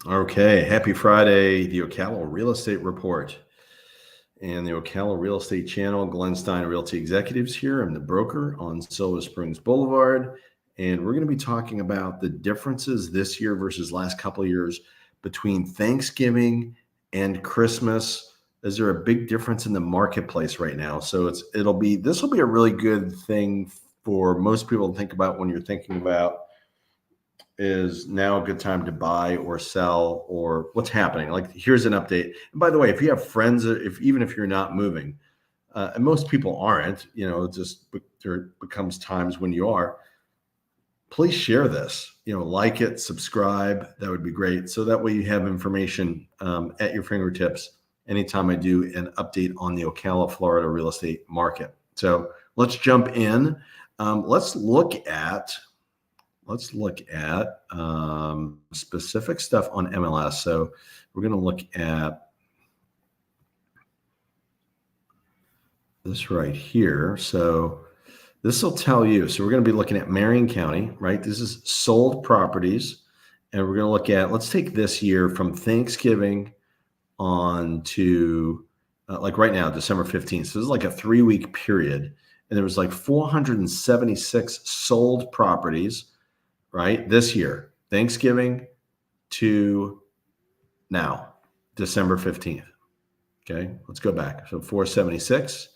Okay, happy Friday, the Ocala Real Estate Report and the Ocala Real Estate Channel. Glenn Stein Realty Executives here. I'm the broker on Silver Springs Boulevard, and we're going to be talking about the differences this year versus last couple of years between Thanksgiving and Christmas. Is there a big difference in the marketplace right now? So this will be a really good thing for most people to think about when you're thinking about, is now a good time to buy or sell, or what's happening? Like, here's an update. And by the way, if you have friends, even if you're not moving, and most people aren't, there becomes times when you are, please share this, like it, subscribe. That would be great. So that way you have information at your fingertips anytime I do an update on the Ocala, Florida real estate market. So let's jump in. Let's look at specific stuff on MLS. So we're going to look at this right here. So this will tell you. So we're going to be looking at Marion County, right? This is sold properties. And we're going to look at, let's take this year from Thanksgiving on to like right now, December 15th. So this is like a 3-week period. And there was like 476 sold properties, right? This year, Thanksgiving to now, December 15th. Okay, let's go back. So 476.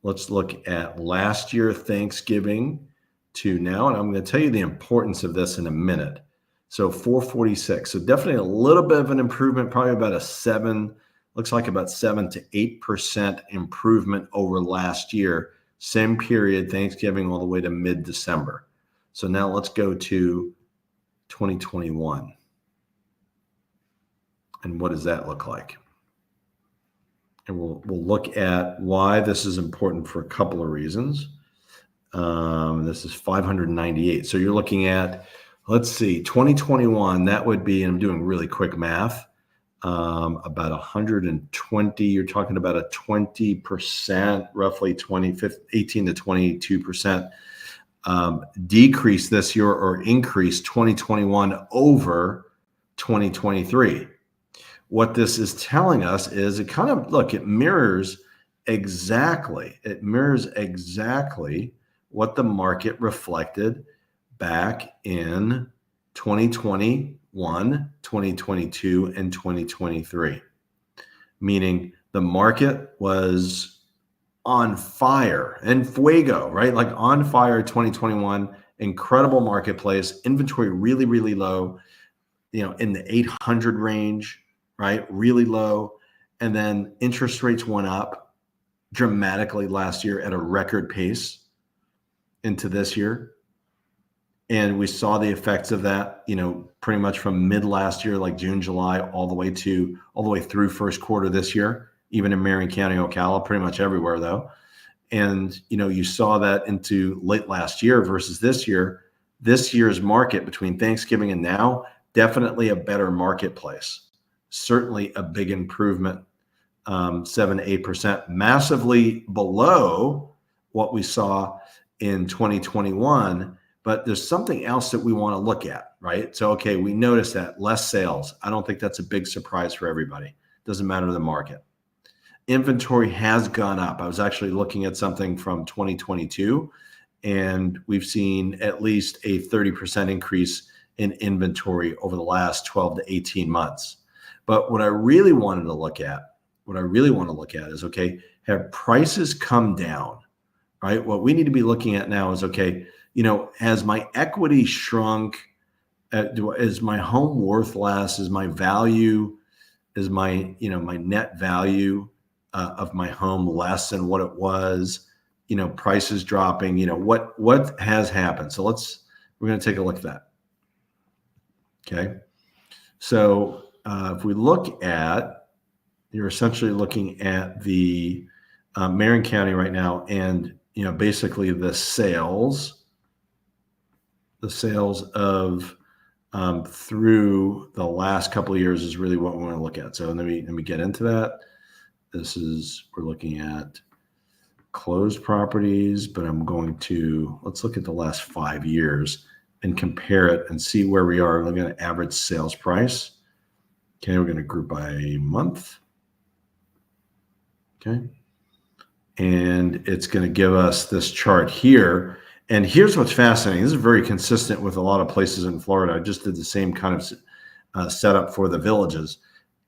Let's look at last year, Thanksgiving to now. And I'm going to tell you the importance of this in a minute. So 446. So definitely a little bit of an improvement, probably about looks like about 7 to 8% improvement over last year. Same period, Thanksgiving all the way to mid-December. So now let's go to 2021. And what does that look like? And we'll look at why this is important for a couple of reasons. This is 598. So you're looking at, let's see, 2021, that would be, and I'm doing really quick math, about 120. You're talking about a 20%, roughly 18 to 22% decrease this year, or increase 2021 over 2023. What this is telling us is it mirrors exactly what the market reflected back in 2021, 2022, and 2023. Meaning the market was on fire and fuego, right? Like on fire 2021, incredible marketplace, inventory really, really low, in the 800 range, right? Really low. And then interest rates went up dramatically last year at a record pace into this year. And we saw the effects of that, pretty much from mid last year, like June, July, all the way through first quarter this year, even in Marion County, Ocala, pretty much everywhere though. And, you saw that into late last year versus this year. This year's market between Thanksgiving and now, definitely a better marketplace. Certainly a big improvement, 7 to 8%, massively below what we saw in 2021. But there's something else that we want to look at, right? So, okay, we noticed that less sales. I don't think that's a big surprise for everybody. Doesn't matter the market. Inventory has gone up. I was actually looking at something from 2022, and we've seen at least a 30% increase in inventory over the last 12 to 18 months. But what I really wanted to look at, is, okay, have prices come down, right? What we need to be looking at now is, okay, has my equity shrunk? Is my home worth less? Is my value, my net value of my home less than what it was? Prices dropping, what has happened? So we're going to take a look at that. Okay. So if we look at, you're essentially looking at the Marion County right now, and basically the sales of through the last couple of years is really what we want to look at. So let me get into that. We're looking at closed properties, but let's look at the last 5 years and compare it and see where we are. Looking at average sales price. Okay, we're going to group by month. Okay. And it's going to give us this chart here. And here's what's fascinating. This is very consistent with a lot of places in Florida. I just did the same kind of setup for the villages.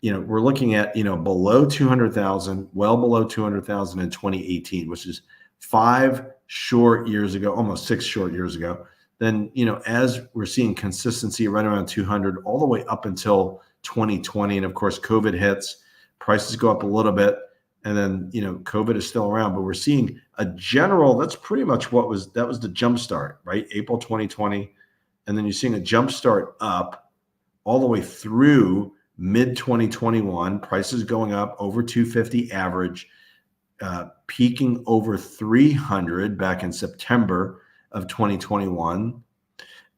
We're looking at, below 200,000, well below 200,000 in 2018, which is 5 short years ago, almost 6 short years ago. Then, as we're seeing consistency right around 200 all the way up until 2020. And of course, COVID hits, prices go up a little bit. And then, COVID is still around, but we're seeing a general, that's pretty much that was the jump start, right? April 2020. And then you're seeing a jump start up all the way through mid 2021, prices going up over 250 average, peaking over 300 back in September of 2021,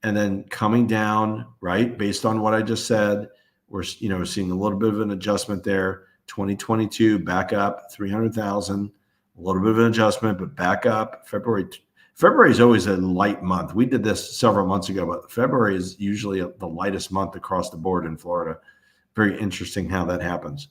and then coming down, right? Based on what I just said, we're seeing a little bit of an adjustment there. 2022 back up 300,000, a little bit of an adjustment, but back up. February is always a light month. We did this several months ago, but February is usually the lightest month across the board in Florida. Very interesting how that happens.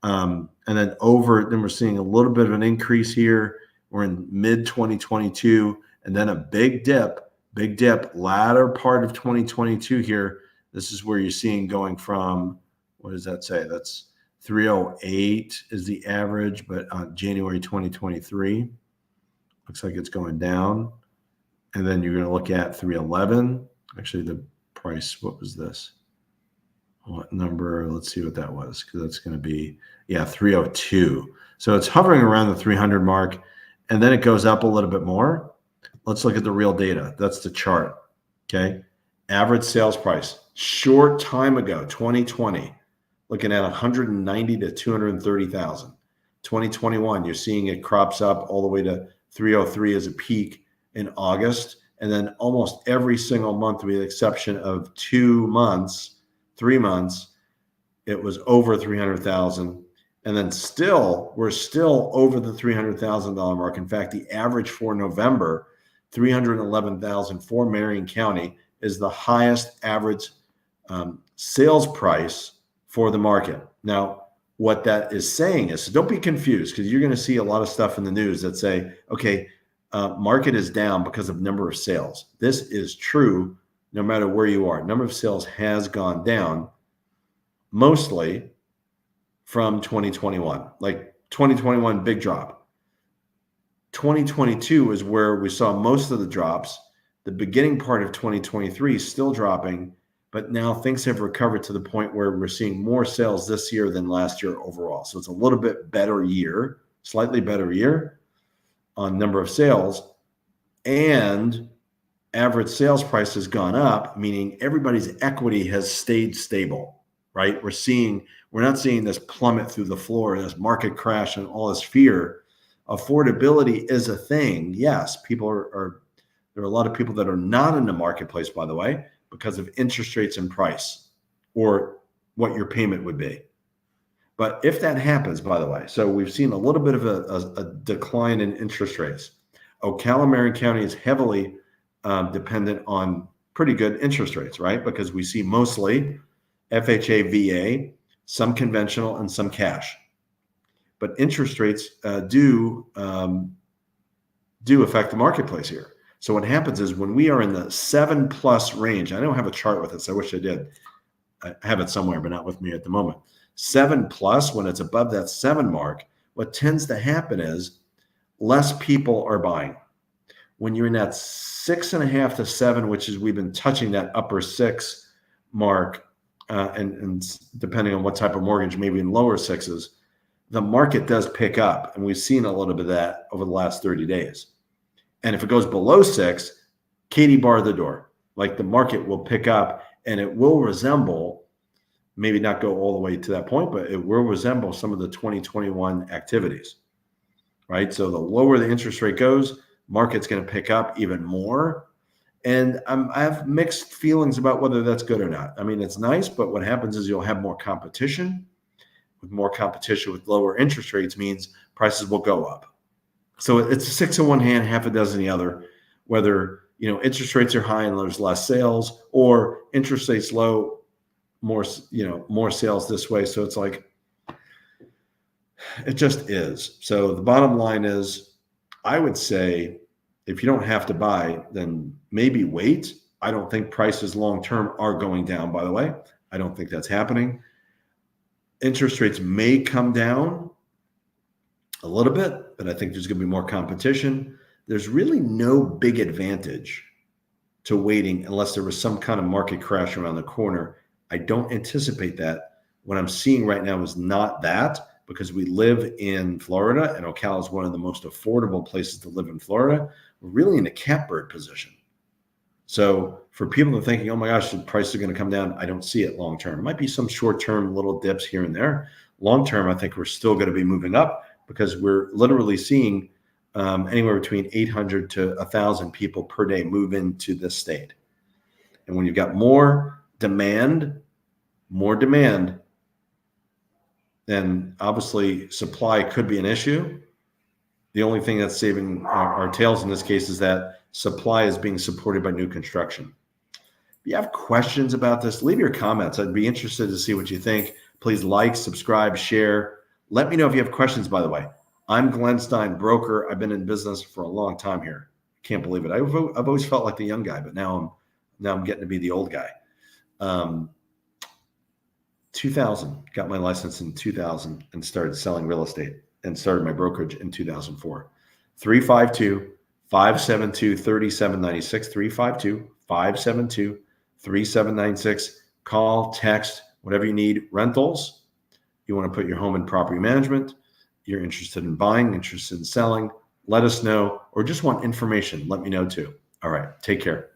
And then we're seeing a little bit of an increase here. We're in mid 2022, and then a big dip latter part of 2022 here. This is where you're seeing going from, what does that say? That's 308 is the average, but on January 2023, looks like it's going down. And then you're going to look at 311. Actually, the price, what was this? What number? Let's see what that was, because that's going to be, 302. So it's hovering around the 300 mark, and then it goes up a little bit more. Let's look at the real data. That's the chart. Okay. Average sales price, short time ago, 2020, looking at 190 to 230,000. 2021, you're seeing it crops up all the way to 303 as a peak in August. And then almost every single month, with the exception of 3 months, it was over 300,000. And then we're still over the $300,000 mark. In fact, the average for November, 311,000 for Marion County, is the highest average sales price for the market. Now, what that is saying is, so don't be confused, because you're going to see a lot of stuff in the news that say, okay, market is down because of number of sales. This is true no matter where you are. Number of sales has gone down, mostly from 2021. Like 2021, big drop. 2022 is where we saw most of the drops. The beginning part of 2023 is still dropping, but now things have recovered to the point where we're seeing more sales this year than last year overall. So it's a little bit better year, slightly better year on number of sales, and average sales price has gone up, meaning everybody's equity has stayed stable, right? We're not seeing this plummet through the floor, this market crash and all this fear. Affordability is a thing. Yes, there are a lot of people that are not in the marketplace, by the way, because of interest rates and price, or what your payment would be. But if that happens, by the way, so we've seen a little bit of a decline in interest rates. Ocala, Marion County is heavily dependent on pretty good interest rates, right? Because we see mostly FHA, VA, some conventional, and some cash. But interest rates do affect the marketplace here. So what happens is, when we are in the 7+ range, I don't have a chart with this. I wish I did. I have it somewhere, but not with me at the moment. 7+, when it's above that 7 mark, what tends to happen is less people are buying. When you're in that 6.5 to 7, which is, we've been touching that upper 6 mark, and depending on what type of mortgage, maybe in lower 6s, the market does pick up. And we've seen a little bit of that over the last 30 days. And if it goes below 6, Katie bar the door. Like, the market will pick up, and it will resemble, maybe not go all the way to that point, but it will resemble some of the 2021 activities, right? So the lower the interest rate goes, market's going to pick up even more. And I have mixed feelings about whether that's good or not. I mean, it's nice, but what happens is you'll have more competition. With more competition with lower interest rates means prices will go up. So it's 6 in one hand, half a dozen in the other, whether, interest rates are high and there's less sales, or interest rates low, more, more sales this way. So it's like, it just is. So the bottom line is, I would say if you don't have to buy, then maybe wait. I don't think prices long-term are going down, by the way. I don't think that's happening. Interest rates may come down a little bit, but I think there's going to be more competition. There's really no big advantage to waiting unless there was some kind of market crash around the corner. I don't anticipate that. What I'm seeing right now is not that, because we live in Florida and Ocala is one of the most affordable places to live in Florida. We're really in a catbird position. So for people that are thinking, oh my gosh, the prices are going to come down, I don't see it long term. It might be some short term little dips here and there. Long term, I think we're still going to be moving up, because we're literally seeing anywhere between 800 to 1,000 people per day move into this state. And when you've got more demand, then obviously supply could be an issue. The only thing that's saving our tails in this case is that supply is being supported by new construction. If you have questions about this, leave your comments. I'd be interested to see what you think. Please like, subscribe, share. Let me know if you have questions, by the way. I'm Glenn Stein, broker. I've been in business for a long time here. Can't believe it. I've always felt like the young guy, but now I'm getting to be the old guy. 2000, got my license in 2000 and started selling real estate and started my brokerage in 2004. 352-572-3796, 352-572-3796. Call, text, whatever you need. Rentals, you want to put your home in property management, you're interested in buying, interested in selling, let us know, or just want information, let me know too. All right, take care.